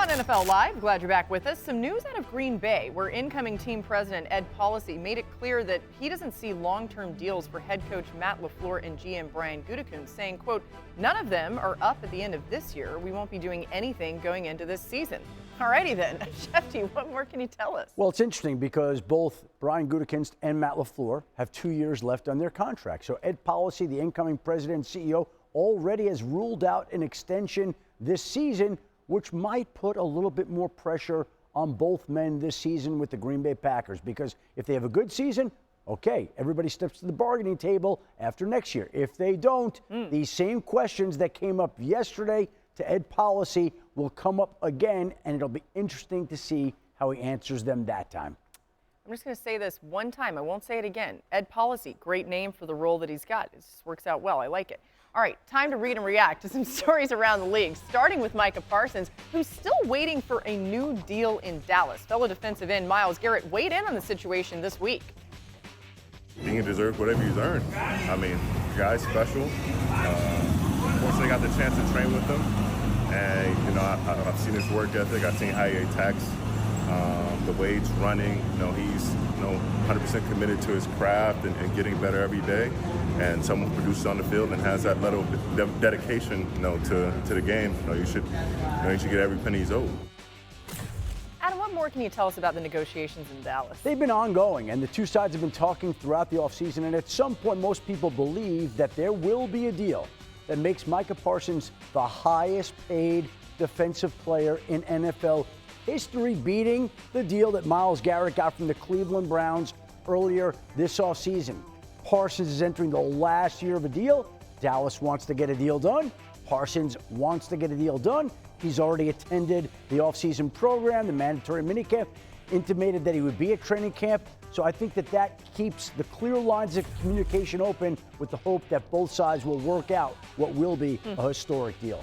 on NFL Live. Glad you're back with us. Some news out of Green Bay, where incoming team president Ed Policy made it clear that he doesn't see long-term deals for head coach Matt LaFleur and GM Brian Gutekunst, saying, quote, "None of them are up at the end of this year. We won't be doing anything going into this season." Alrighty then. Schefter, what more can you tell us? Well, it's interesting because both Brian Gutekunst and Matt LaFleur have 2 years left on their contract. So Ed Policy, the incoming president and CEO, already has ruled out an extension this season, which might put a little bit more pressure on both men this season with the Green Bay Packers. Because if they have a good season, okay, everybody steps to the bargaining table after next year. If they don't, these same questions that came up yesterday to Ed Policy will come up again, and it'll be interesting to see how he answers them that time. I'm just going to say this one time. I won't say it again. Ed Policy, great name for the role that he's got. It just works out well. I like it. All right, time to read and react to some stories around the league, starting with Micah Parsons, who's still waiting for a new deal in Dallas. Fellow defensive end Myles Garrett weighed in on the situation this week. He deserves whatever he's earned. I mean, the guy's special. Fortunately, I got the chance to train with him. And, you know, I've seen his work ethic. I've seen how he attacks the way he's running. You know, he's 100% committed to his craft and getting better every day. And someone produces on the field and has that level of dedication, to the game. You should get every penny he's owed. Adam, what more can you tell us about the negotiations in Dallas? They've been ongoing, and the two sides have been talking throughout the offseason. And at some point, most people believe that there will be a deal that makes Micah Parsons the highest paid defensive player in NFL history, beating the deal that Myles Garrett got from the Cleveland Browns earlier this offseason. Parsons is entering the last year of a deal. Dallas wants to get a deal done. Parsons wants to get a deal done. He's already attended the offseason program, the mandatory minicamp, intimated that he would be at training camp. So I think that keeps the clear lines of communication open with the hope that both sides will work out what will be a historic deal.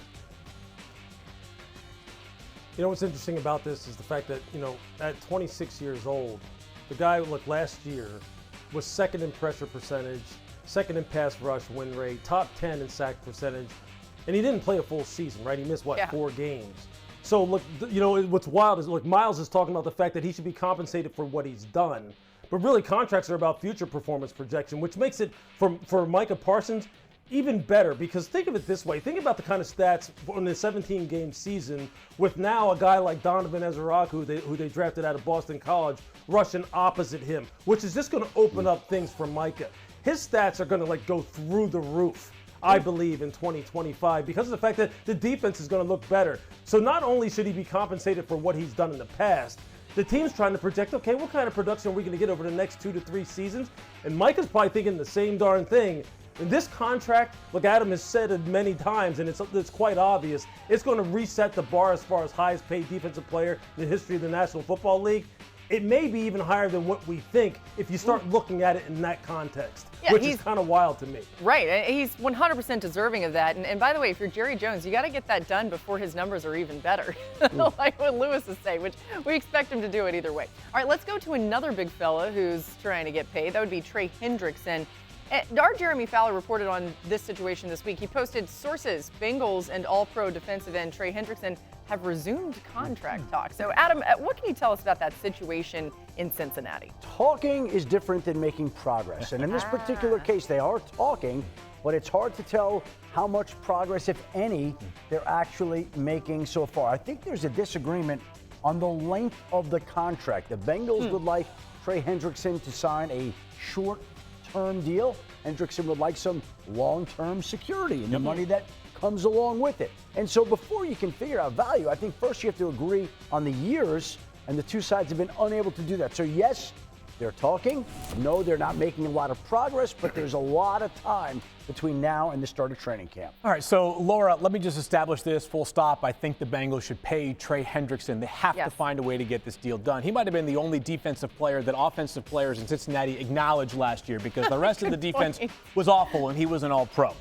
You know what's interesting about this is the fact that, at 26 years old, the guy, last year was second in pressure percentage, second in pass rush win rate, top 10 in sack percentage, and he didn't play a full season, right? He missed, 4 games. So, what's wild is, Myles is talking about the fact that he should be compensated for what he's done. But really, contracts are about future performance projection, which makes it, for Micah Parsons, even better, because think of it this way. Think about the kind of stats in the 17-game season with now a guy like Donovan Ezra, who they drafted out of Boston College, rushing opposite him, which is just going to open up things for Micah. His stats are going to go through the roof, I believe, in 2025 because of the fact that the defense is going to look better. So not only should he be compensated for what he's done in the past, the team's trying to project, okay, what kind of production are we going to get over the next 2 to 3 seasons? And Micah's probably thinking the same darn thing. In this contract, Adam has said it many times, and it's quite obvious, it's going to reset the bar as far as highest paid defensive player in the history of the National Football League. It may be even higher than what we think if you start looking at it in that context, which is kind of wild to me. Right. He's 100% deserving of that. And by the way, if you're Jerry Jones, you got to get that done before his numbers are even better, like what Lewis is saying, which we expect him to do it either way. All right, let's go to another big fella who's trying to get paid. That would be Trey Hendrickson. Our Jeremy Fowler reported on this situation this week. He posted sources, Bengals and All-Pro defensive end Trey Hendrickson have resumed contract talks. So, Adam, what can you tell us about that situation in Cincinnati? Talking is different than making progress. And in this particular case, they are talking, but it's hard to tell how much progress, if any, they're actually making so far. I think there's a disagreement on the length of the contract. The Bengals would like Trey Hendrickson to sign a short-term deal. Hendrickson would like some long-term security and the money that comes along with it. And so before you can figure out value, I think first you have to agree on the years, and the two sides have been unable to do that. So yes, they're talking. No, they're not making a lot of progress, but there's a lot of time between now and the start of training camp. All right, so Laura, let me just establish this full stop. I think the Bengals should pay Trey Hendrickson. They have to find a way to get this deal done. He might have been the only defensive player that offensive players in Cincinnati acknowledged last year because the rest of the defense was awful and he was an all-pro.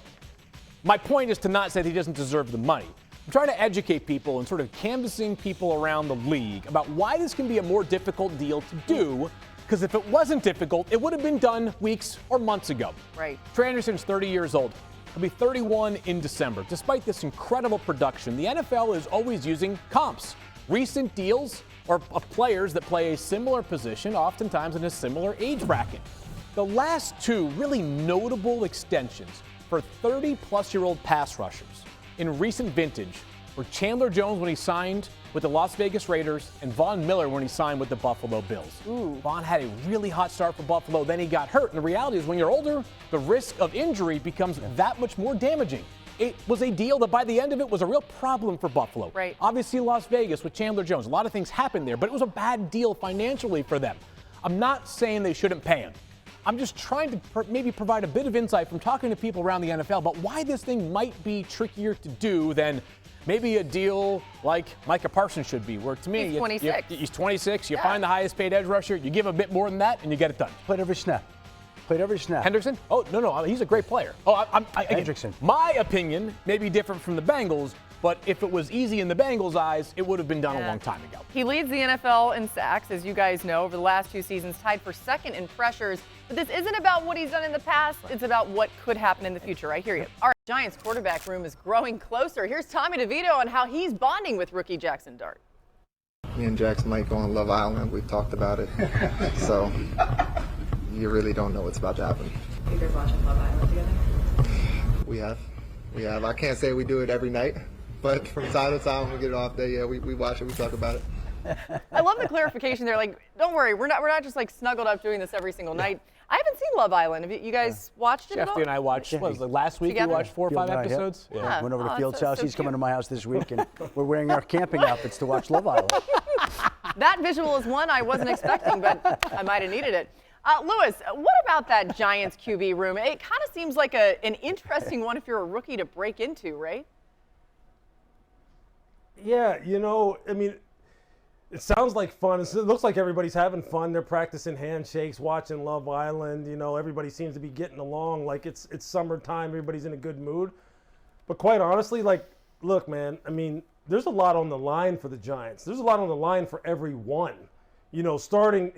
My point is to not say that he doesn't deserve the money. I'm trying to educate people and sort of canvassing people around the league about why this can be a more difficult deal to do, because if it wasn't difficult, it would have been done weeks or months ago. Right. Trey Hendrickson's 30 years old. He'll be 31 in December. Despite this incredible production, the NFL is always using comps. recent deals are of players that play a similar position, oftentimes in a similar age bracket. The last two really notable extensions for 30-plus-year-old pass rushers in recent vintage were Chandler Jones when he signed with the Las Vegas Raiders and Von Miller when he signed with the Buffalo Bills. Von had a really hot start for Buffalo, then he got hurt. And the reality is when you're older, the risk of injury becomes that much more damaging. It was a deal that by the end of it was a real problem for Buffalo. Right. Obviously Las Vegas with Chandler Jones, a lot of things happened there, but it was a bad deal financially for them. I'm not saying they shouldn't pay him. I'm just trying to maybe provide a bit of insight from talking to people around the NFL about why this thing might be trickier to do than maybe a deal like Micah Parsons should be, where to me, he's 26. He's 26. You find the highest paid edge rusher, you give a bit more than that, and you get it done. Played every snap. Hendrickson? Oh, no, he's a great player. Hendrickson. My opinion may be different from the Bengals, but if it was easy in the Bengals' eyes, it would have been done a long time ago. He leads the NFL in sacks, as you guys know, over the last 2 seasons, tied for second in pressures. But this isn't about what he's done in the past. It's about what could happen in the future. I hear you. All right, Giants quarterback room is growing closer. Here's Tommy DeVito on how he's bonding with rookie Jackson Dart. Me and Jax might go on Love Island. We've talked about it. So you really don't know what's about to happen. You guys watching Love Island together? We have. I can't say we do it every night, but from time to time when we get it off day, yeah, we watch it, we talk about it. I love the clarification there. Like, don't worry, we're not just like snuggled up doing this every single night. I haven't seen Love Island. Have you guys watched it at all? Schefter and I watched, last week Together? we watched 4 or 5 episodes. Yeah. Went over to Field's house. He's coming cute. to my house this week, and we're wearing our camping outfits to watch Love Island. That visual is one I wasn't expecting, but I might have needed it. Lewis, what about that Giants QB room? It kind of seems like an interesting one if you're a rookie to break into, right? Yeah, it sounds like fun. It looks like everybody's having fun. They're practicing handshakes, watching Love Island. Everybody seems to be getting along like it's summertime. Everybody's in a good mood. But quite honestly, look, man, there's a lot on the line for the Giants. There's a lot on the line for everyone. Starting,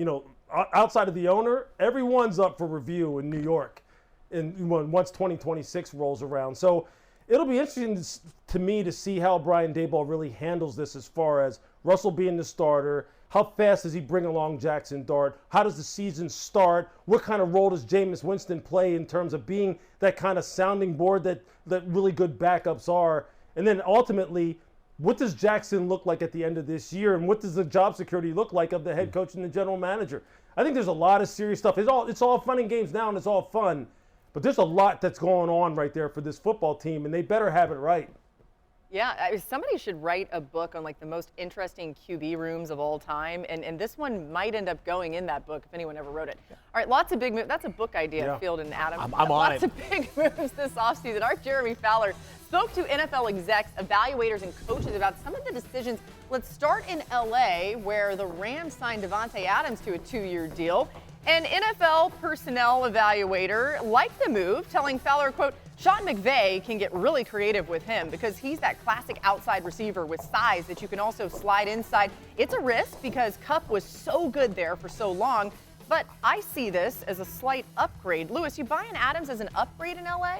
outside of the owner, everyone's up for review in New York once 2026 rolls around. So it'll be interesting to me to see how Brian Daboll really handles this as far as Russell being the starter. How fast does he bring along Jackson Dart? How does the season start? What kind of role does Jameis Winston play in terms of being that kind of sounding board that really good backups are? And then ultimately, what does Jackson look like at the end of this year? And what does the job security look like of the head coach and the general manager? I think there's a lot of serious stuff. It's all fun and games now, and it's all fun. But there's a lot that's going on right there for this football team, and they better have it right. Yeah, somebody should write a book on like the most interesting QB rooms of all time, and this one might end up going in that book if anyone ever wrote it. All right, lots of big moves. That's a book idea, Field and Adam. I'm on lots it. of big moves this offseason. Our Jeremy Fowler spoke to NFL execs, evaluators, and coaches about some of the decisions. Let's start in L.A., where the Rams signed Davante Adams to a 2-year deal. An NFL personnel evaluator liked the move, telling Fowler, quote, Sean McVay can get really creative with him because he's that classic outside receiver with size that you can also slide inside. It's a risk because Kupp was so good there for so long, but I see this as a slight upgrade. Lewis, you buying Adams as an upgrade in L.A.?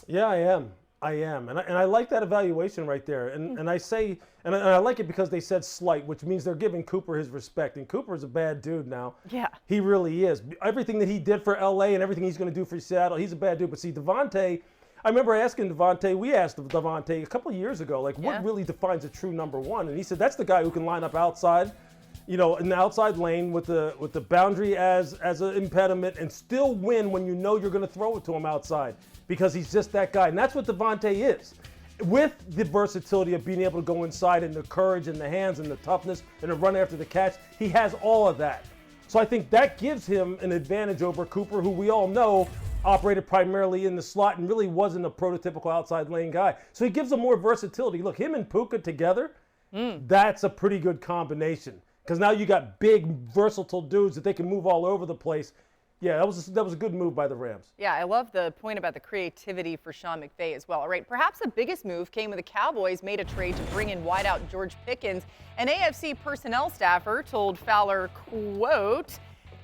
Yeah, I am. And I like that evaluation right there. And I say, and I like it because they said slight, which means they're giving Cooper his respect. And Cooper's a bad dude now. Yeah. He really is. Everything that he did for L.A. and everything he's going to do for Seattle, he's a bad dude. But see, Davante, I remember asking Davante, we asked Davante a couple of years ago, what really defines a true number one? And he said, that's the guy who can line up outside, in the outside lane with the boundary as an impediment and still win when you know you're going to throw it to him outside. Because he's just that guy. And that's what Davante is. With the versatility of being able to go inside and the courage and the hands and the toughness and the run after the catch, he has all of that. So I think that gives him an advantage over Cooper, who we all know operated primarily in the slot and really wasn't a prototypical outside lane guy. So he gives him more versatility. Look, him and Puka together, that's a pretty good combination. Because now you got big, versatile dudes that they can move all over the place. Yeah, that was a good move by the Rams. Yeah, I love the point about the creativity for Sean McVay as well. All right, perhaps the biggest move came when the Cowboys made a trade to bring in wideout George Pickens. An AFC personnel staffer told Fowler, quote,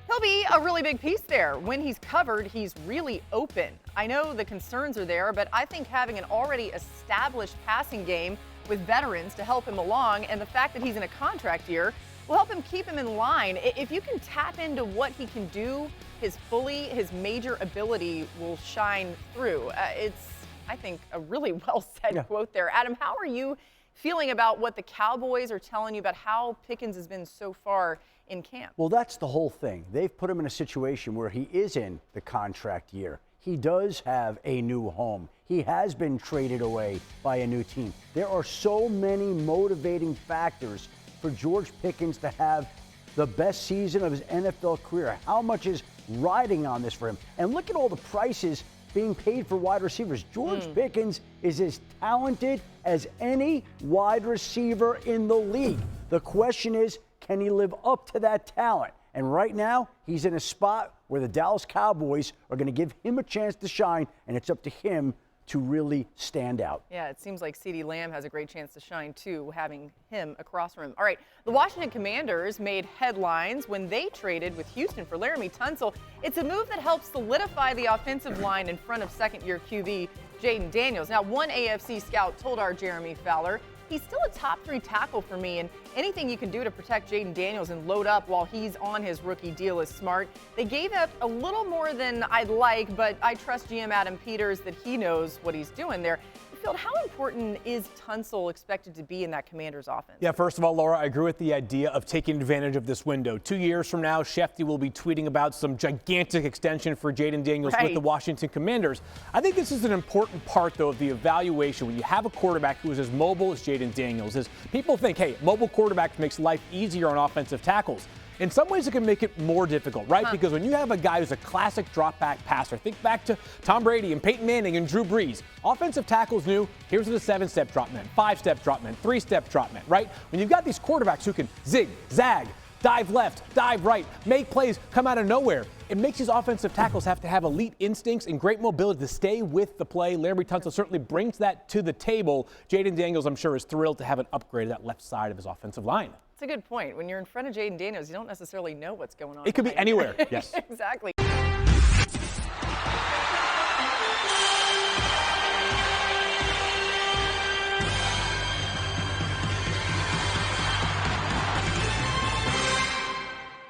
he'll be a really big piece there. When he's covered, he's really open. I know the concerns are there, but I think having an already established passing game with veterans to help him along, and the fact that he's in a contract year will help him keep him in line. If you can tap into what he can do, his major ability will shine through. It's, I think, a really well said quote there. Adam, how are you feeling about what the Cowboys are telling you about how Pickens has been so far in camp? Well, that's the whole thing. They've put him in a situation where he is in the contract year. He does have a new home. He has been traded away by a new team. There are so many motivating factors for George Pickens to have the best season of his NFL career. How much is riding on this for him? And look at all the prices being paid for wide receivers. George Pickens is as talented as any wide receiver in the league. The question is, can he live up to that talent? And right now, he's in a spot where the Dallas Cowboys are going to give him a chance to shine, and it's up to him to really stand out. Yeah, it seems like CeeDee Lamb has a great chance to shine too, having him across from him. All right, the Washington Commanders made headlines when they traded with Houston for Laremy Tunsil. It's a move that helps solidify the offensive line in front of second-year QB Jaden Daniels. Now, one AFC scout told our Jeremy Fowler, he's still a top 3 tackle for me, and anything you can do to protect Jaden Daniels and load up while he's on his rookie deal is smart. They gave up a little more than I'd like, but I trust GM Adam Peters that he knows what he's doing there. Field, how important is Tunsil expected to be in that Commanders offense? Yeah, first of all, Laura, I agree with the idea of taking advantage of this window. 2 years from now, Schefter will be tweeting about some gigantic extension for Jaden Daniels with the Washington Commanders. I think this is an important part, though, of the evaluation. When you have a quarterback who is as mobile as Jaden Daniels is, people think, hey, mobile quarterback makes life easier on offensive tackles. In some ways, it can make it more difficult, right? Because when you have a guy who's a classic drop-back passer, think back to Tom Brady and Peyton Manning and Drew Brees. Offensive tackles knew, here's the 7-step drop man, 5-step drop man, 3-step drop man, right? When you've got these quarterbacks who can zig, zag, dive left, dive right, make plays, come out of nowhere, it makes these offensive tackles have to have elite instincts and great mobility to stay with the play. Laremy Tunsil certainly brings that to the table. Jaden Daniels, I'm sure, is thrilled to have an upgrade of that left side of his offensive line. That's a good point. When you're in front of Jaden Daniels, you don't necessarily know what's going on. It could be anywhere. Yes. Exactly.